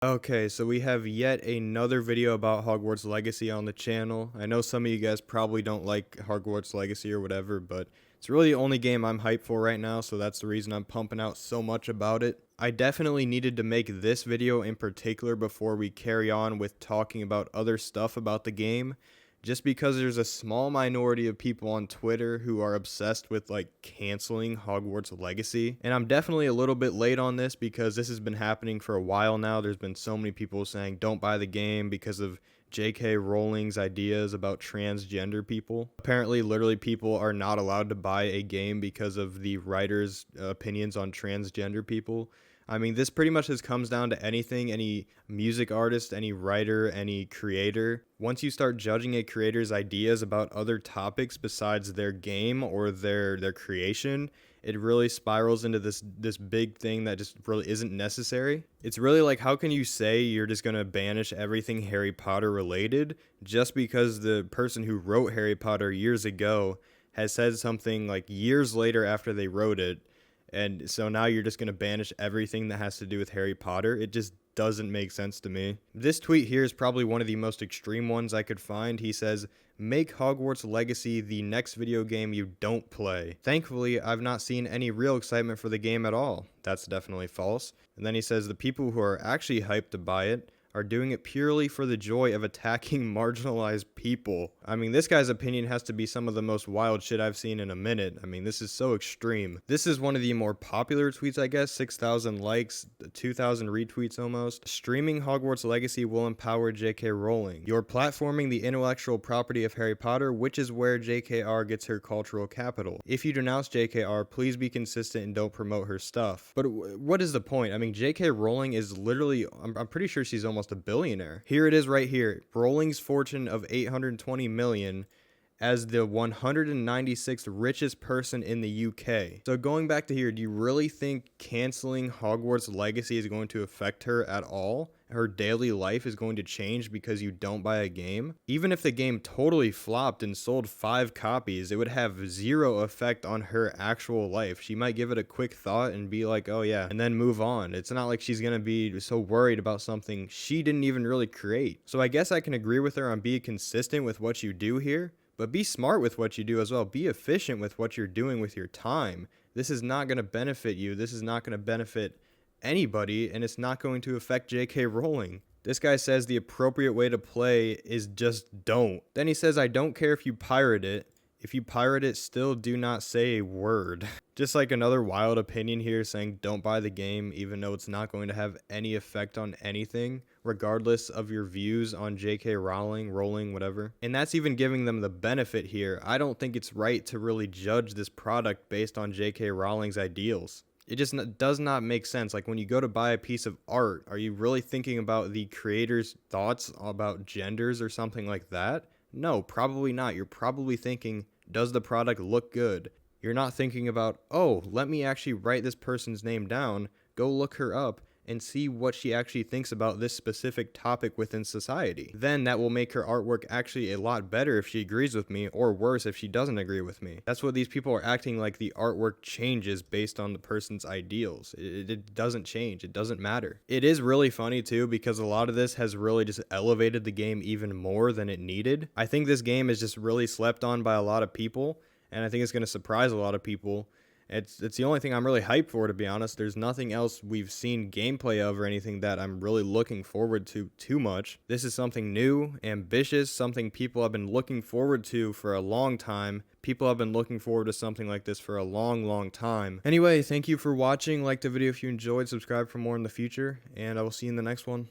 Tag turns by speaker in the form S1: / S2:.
S1: Okay, so we have yet another video about Hogwarts Legacy on the channel. I know some of you guys probably don't like Hogwarts Legacy or whatever, but it's really the only game I'm hyped for right now, so that's the reason I'm pumping out so much about it. I definitely needed to make this video in particular before we carry on with talking about other stuff about the game, just because there's a small minority of people on Twitter who are obsessed with like canceling Hogwarts Legacy. And I'm definitely a little bit late on this because this has been happening for a while now. There's been so many people saying don't buy the game because of J.K. Rowling's ideas about transgender people. Apparently, literally, people are not allowed to buy a game because of the writer's opinions on transgender people. I mean, this pretty much just comes down to anything, any music artist, any writer, any creator. Once you start judging a creator's ideas about other topics besides their game or their creation, it really spirals into this big thing that just really isn't necessary. It's really like, how can you say you're just going to banish everything Harry Potter related just because the person who wrote Harry Potter years ago has said something like years later after they wrote it? And so now you're just going to banish everything that has to do with Harry Potter. It just doesn't make sense to me. This tweet here is probably one of the most extreme ones I could find. He says, "Make Hogwarts Legacy the next video game you don't play." Thankfully, I've not seen any real excitement for the game at all. That's definitely false. And then he says the people who are actually hyped to buy it are doing it purely for the joy of attacking marginalized people. I mean, this guy's opinion has to be some of the most wild shit I've seen in a minute. I mean, this is so extreme. This is one of the more popular tweets, I guess. 6,000 likes, 2,000 retweets almost. Streaming Hogwarts Legacy will empower J.K. Rowling. You're platforming the intellectual property of Harry Potter, which is where J.K.R. gets her cultural capital. If you denounce J.K.R., please be consistent and don't promote her stuff. But what is the point? I mean, J.K. Rowling is literally, I'm pretty sure she's almost a billionaire. Here it is right here. Rowling's fortune of 820 million as the 196th richest person in the UK. So going back to here, do you really think canceling Hogwarts Legacy is going to affect her at all? Her daily life is going to change because you don't buy a game? Even if the game totally flopped and sold 5 copies, it would have zero effect on her actual life. She might give it a quick thought and be like, oh yeah, and then move on. It's not like she's gonna be so worried about something she didn't even really create. So I guess I can agree with her on being consistent with what you do here, but be smart with what you do as well. Be efficient with what you're doing with your time. This is not going to benefit you. This is not going to benefit anybody, and it's not going to affect J.K. Rowling. This guy says the appropriate way to play is just don't. Then he says, I don't care if you pirate it. If you pirate it, still do not say a word. Just like another wild opinion here saying don't buy the game even though it's not going to have any effect on anything, regardless of your views on J.K. Rowling, whatever. And that's even giving them the benefit here. I don't think it's right to really judge this product based on J.K. Rowling's ideals. It just does not make sense. Like when you go to buy a piece of art, are you really thinking about the creator's thoughts about genders or something like that? No, probably not. You're probably thinking, does the product look good? You're not thinking about, oh, let me actually write this person's name down, go look her up, and see what she actually thinks about this specific topic within society. Then that will make her artwork actually a lot better if she agrees with me, or worse if she doesn't agree with me. That's what these people are acting like the artwork changes based on the person's ideals. It doesn't change. It doesn't matter. It is really funny too because a lot of this has really just elevated the game even more than it needed. I think this game is just really slept on by a lot of people, and I think it's going to surprise a lot of people. It's the only thing I'm really hyped for, to be honest. There's nothing else we've seen gameplay of or anything that I'm really looking forward to too much. This is something new, ambitious, something people have been looking forward to for a long time. People have been looking forward to something like this for a long, long time. Anyway, thank you for watching. Like the video if you enjoyed. Subscribe for more in the future, and I will see you in the next one.